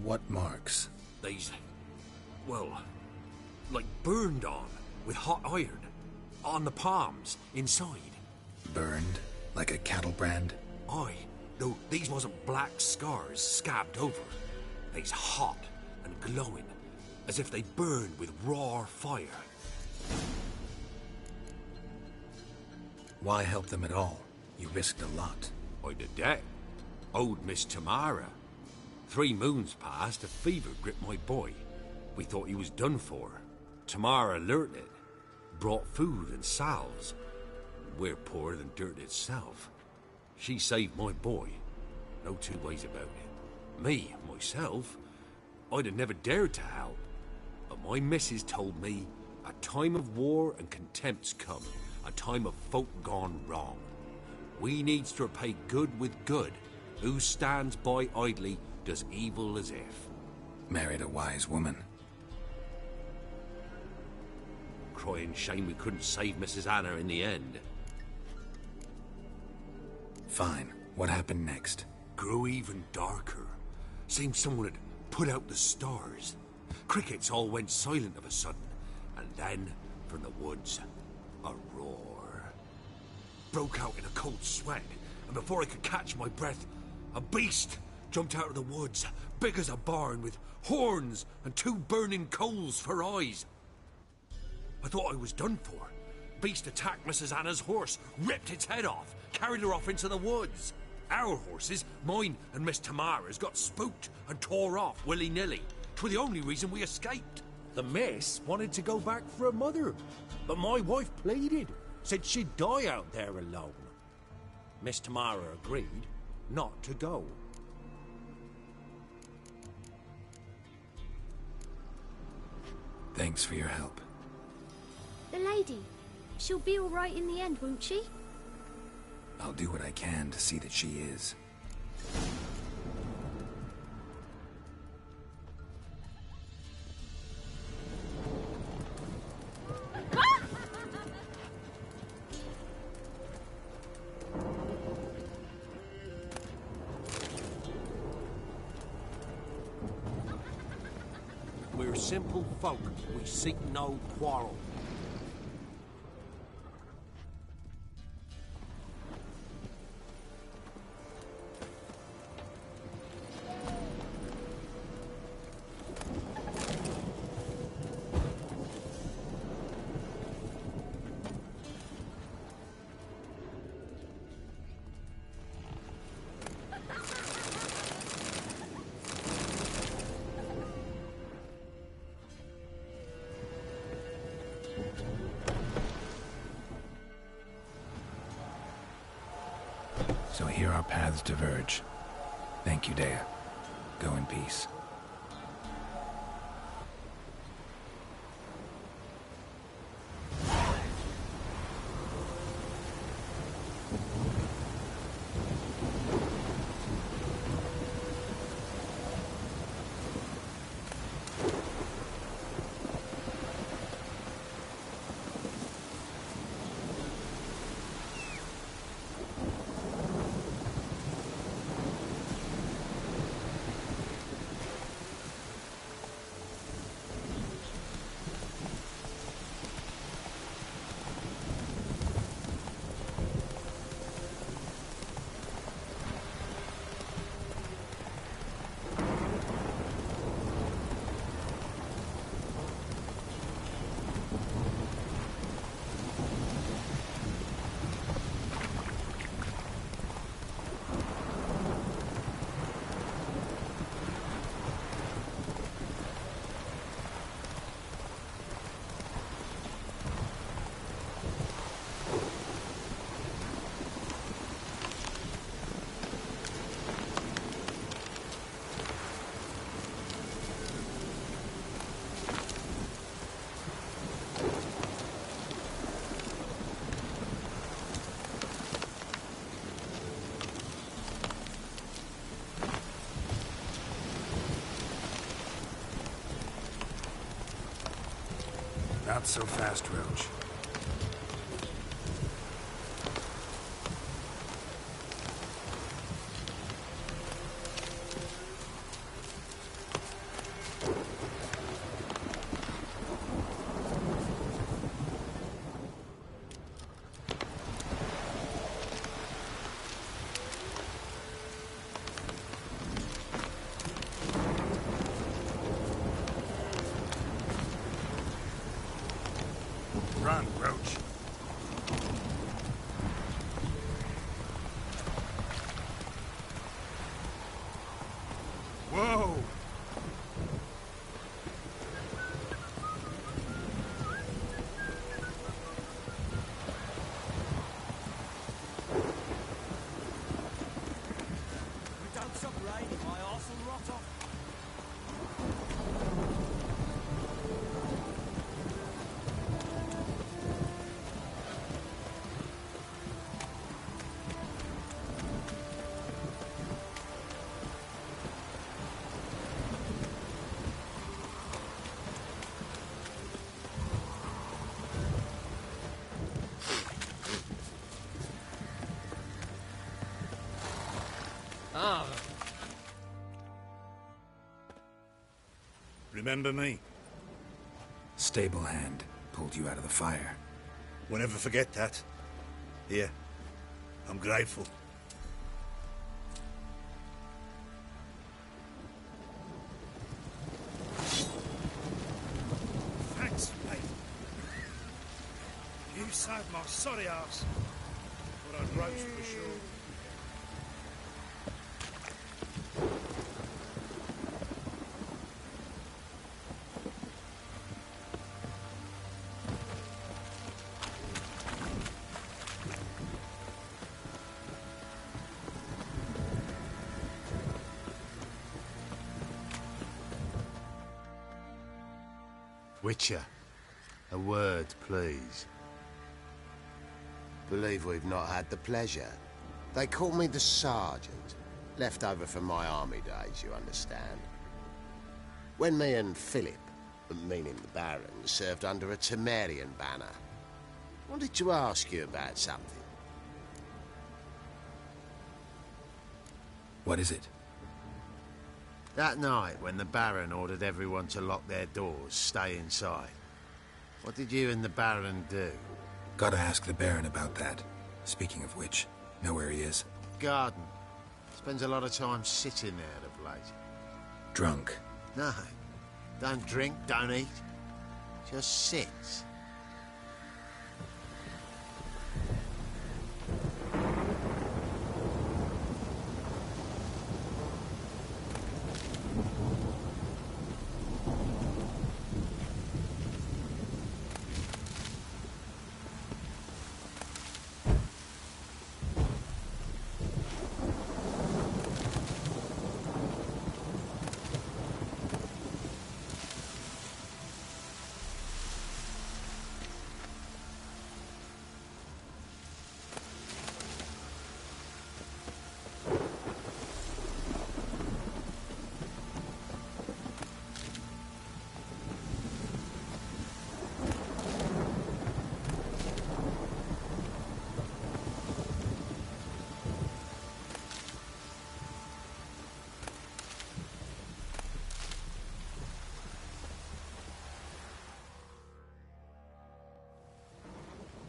What marks? These, well, like burned on with hot iron. On the palms, inside. Burned? Like a cattle brand? Aye, though these wasn't black scars scabbed over. They's hot and glowing, as if they burned with raw fire. Why help them at all? You risked a lot. I did that. Owed Miss Tamara. 3 moons passed, a fever gripped my boy. We thought he was done for. Tamara alerted, brought food and salves. We're poorer than dirt itself. She saved my boy. No 2 ways about it. Me, myself, I'd have never dared to help. But my missus told me a time of war and contempt's come. A time of folk gone wrong. We needs to repay good with good. Who stands by idly does evil as if. Married a wise woman. Crying shame we couldn't save Mrs. Anna in the end. Fine. What happened next? Grew even darker. Seemed someone had put out the stars. Crickets all went silent of a sudden. And then, from the woods, a roar. Broke out in a cold sweat, and before I could catch my breath, a beast jumped out of the woods, big as a barn, with horns and 2 burning coals for eyes. I thought I was done for. Beast attacked Mrs. Anna's horse, ripped its head off, carried her off into the woods. Our horses, mine and Miss Tamara's, got spooked and tore off willy-nilly. 'Twas the only reason we escaped. The miss wanted to go back for her mother, but my wife pleaded, said she'd die out there alone. Miss Tamara agreed not to go. Thanks for your help. The lady. She'll be all right in the end, won't she? I'll do what I can to see that she is. We're simple folk. We seek no quarrel. So here our paths diverge. Thank you, Dea. Go in peace. Not so fast, Roach. Run, Roach. Whoa! Don't stop raining, my arse will rot off. Remember me? Stable hand pulled you out of the fire. Won't ever forget that. Here, I'm grateful. Thanks, mate. You saved my sorry ass. But I'd roast for sure. Witcher, a word, please. Believe we've not had the pleasure. They call me the Sergeant. Left over from my army days, you understand. When me and Philip, meaning the Baron, served under a Temerian banner. Wanted to ask you about something. What is it? That night, when the Baron ordered everyone to lock their doors, stay inside, what did you and the Baron do? Gotta ask the Baron about that. Speaking of which, know where he is? Garden. Spends a lot of time sitting there of late. Drunk. No. Don't drink, don't eat. Just sits.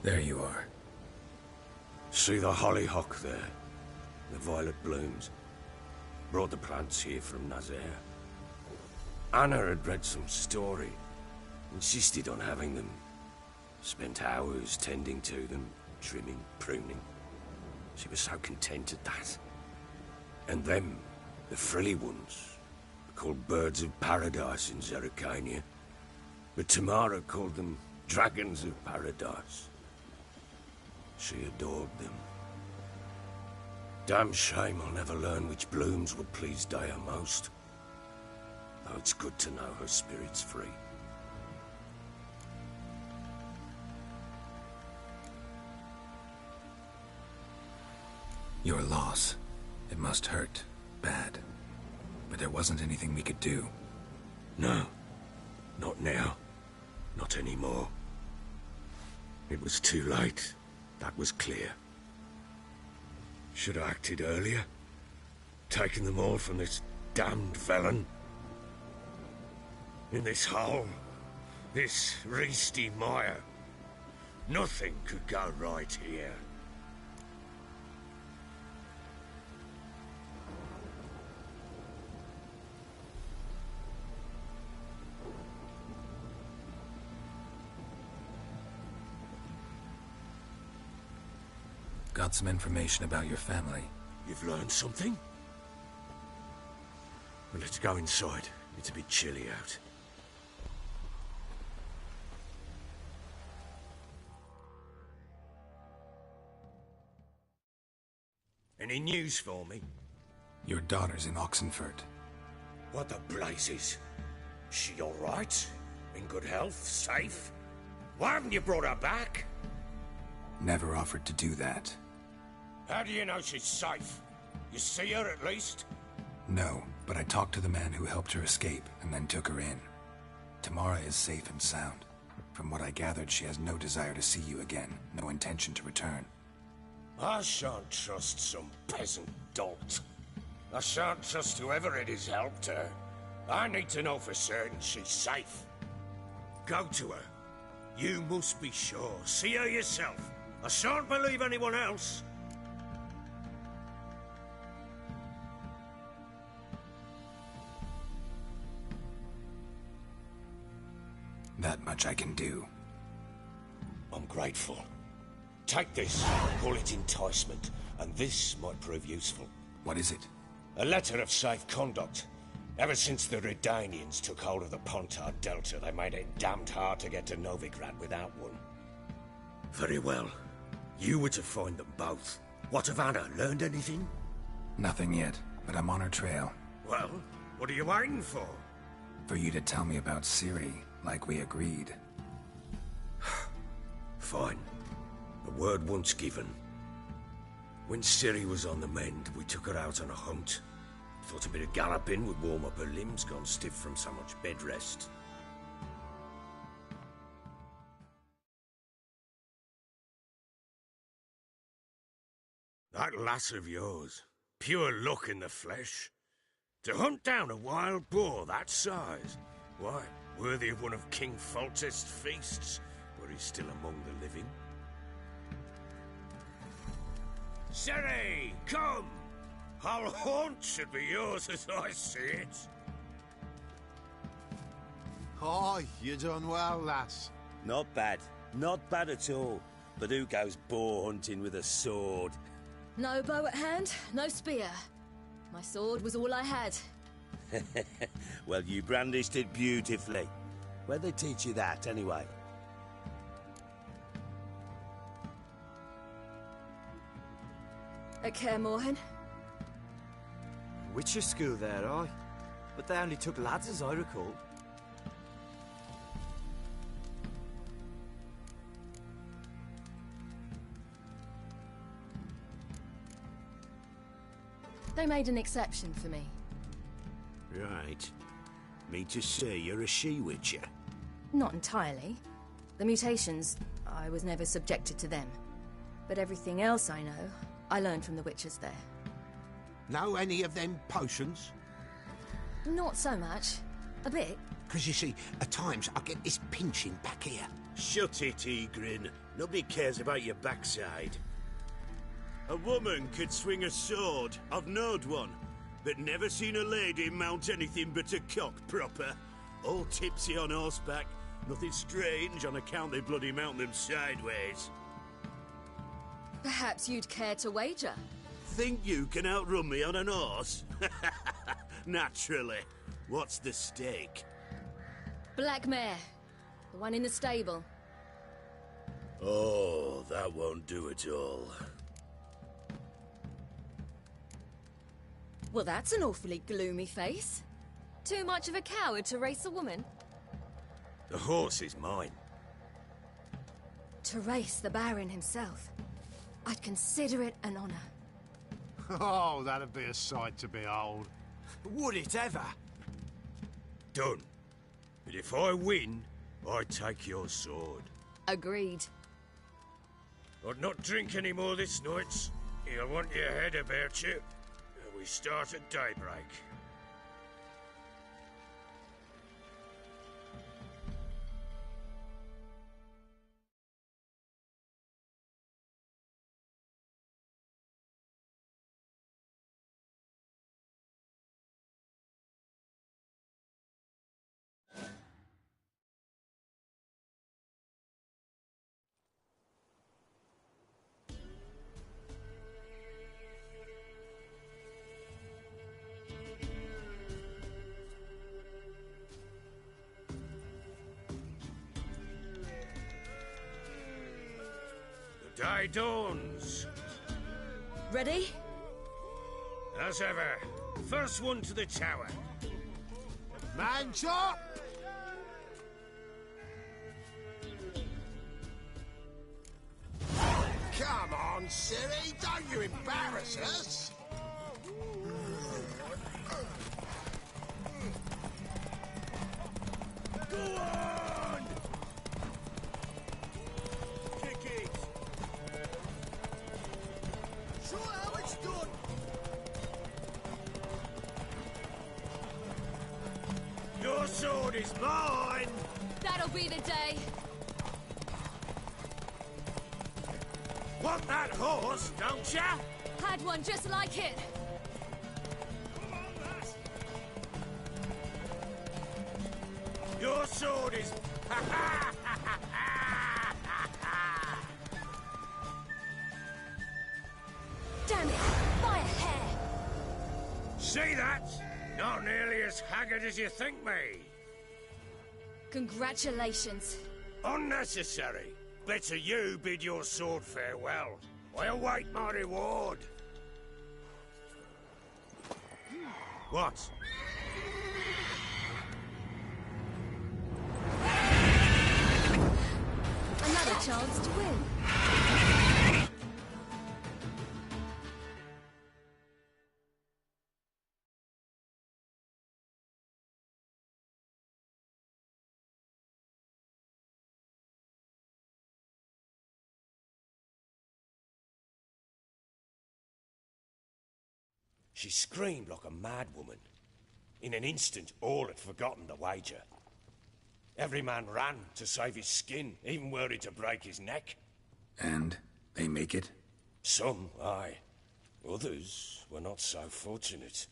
There you are. See the hollyhock there? The violet blooms. Brought the plants here from Nazaire. Anna had read some story. Insisted on having them. Spent hours tending to them, trimming, pruning. She was so content at that. And them, the frilly ones, called birds of paradise in Zerrikania. But Tamara called them dragons of paradise. She adored them. Damn shame I'll never learn which blooms would please Dea most. Though it's good to know her spirit's free. Your loss. It must hurt. Bad. But there wasn't anything we could do. No. Not now. Not anymore. It was too late. That was clear. Should have acted earlier. Taken them all from this damned felon. In this hole. This reesty mire. Nothing could go right here. Got some information about your family. You've learned something? Well, let's go inside. It's a bit chilly out. Any news for me? Your daughter's in Oxenford. What the blazes? She all right? In good health? Safe? Why haven't you brought her back? Never offered to do that. How do you know she's safe? You see her at least? No, but I talked to the man who helped her escape and then took her in. Tamara is safe and sound. From what I gathered, she has no desire to see you again, no intention to return. I shan't trust some peasant dolt. I shan't trust whoever it is helped her. I need to know for certain she's safe. Go to her. You must be sure. See her yourself. I shan't believe anyone else. That much I can do. I'm grateful. Take this, call it enticement, and this might prove useful. What is it? A letter of safe conduct. Ever since the Redanians took hold of the Pontard Delta, they made it damned hard to get to Novigrad without one. Very well. You were to find them both. What of Anna? Learned anything? Nothing yet, but I'm on her trail. Well, what are you waiting for? For you to tell me about Ciri, like we agreed. Fine. A word once given. When Ciri was on the mend, we took her out on a hunt. Thought a bit of galloping would warm up her limbs, gone stiff from so much bed rest. That lass of yours, pure luck in the flesh. To hunt down a wild boar that size, why, worthy of one of King Foltest's feasts, where he's still among the living. Ciri, come! Our haunt should be yours as I see it. Aye, you done well, lass. Not bad. Not bad at all. But who goes boar hunting with a sword? No bow at hand, no spear. My sword was all I had. Well, you brandished it beautifully. Where'd they teach you that, anyway? At Kaer Morhen. Witcher school there, aye? But they only took lads, as I recall. They made an exception for me. Right. Mean to say you're a she-witcher? Not entirely. The mutations, I was never subjected to them. But everything else I know, I learned from the witches there. Know any of them potions? Not so much. A bit. Because you see, at times I get this pinching back here. Shut it, Egrin. Nobody cares about your backside. A woman could swing a sword. I've knowed one. But never seen a lady mount anything but a cock proper. All tipsy on horseback. Nothing strange on account they bloody mount them sideways. Perhaps you'd care to wager? Think you can outrun me on an horse? Naturally. What's the stake? Black mare. The one in the stable. Oh, that won't do at all. Well, that's an awfully gloomy face. Too much of a coward to race a woman? The horse is mine. To race the Baron himself. I'd consider it an honor. Oh, that'd be a sight to behold. Would it ever? Done. But if I win, I take your sword. Agreed. I'd not drink any more this night. You'll want your head about you. We start at daybreak. Day dawns. Ready? As ever, first one to the tower. Man shot! Come on, Siri, don't you embarrass us! Go on! Kick it! Show how it's done! Your sword is mine! That'll be the day. Want that horse, don't ya? Had one just like it. Come on, lass! Your sword is... Ha ha ha ha ha! Damn it! By a hair! See that? Not nearly as haggard as you think me. Congratulations. Unnecessary. Better you bid your sword farewell. I await my reward. What? Another chance to win. She screamed like a mad woman. In an instant, all had forgotten the wager. Every man ran to save his skin, even worried to break his neck. And they make it? Some, aye. Others were not so fortunate.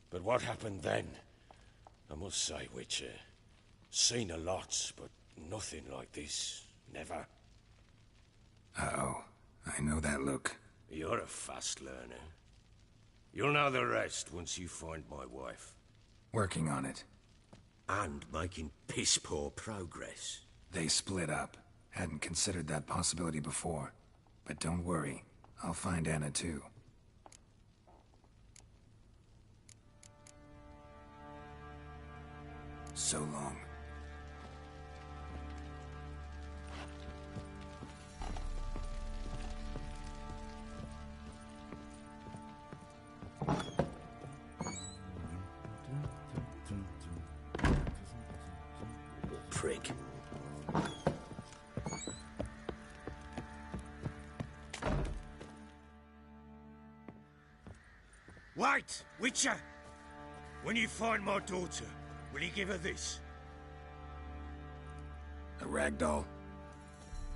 But what happened then? I must say, Witcher, seen a lot, but nothing like this. Never. Uh-oh. I know that look. You're a fast learner. You'll know the rest once you find my wife. Working on it. And making piss-poor progress. They split up. Hadn't considered that possibility before. But don't worry. I'll find Anna too. So long. Prick. Wait, Witcher! When you find my daughter, will you give her this? A ragdoll?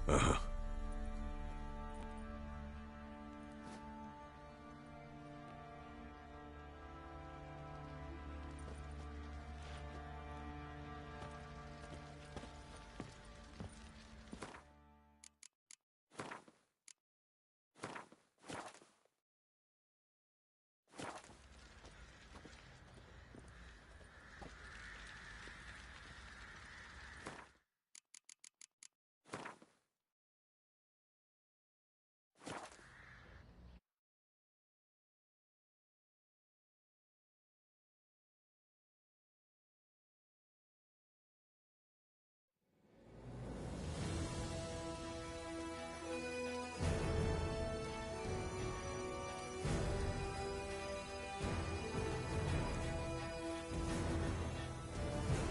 Uh-huh.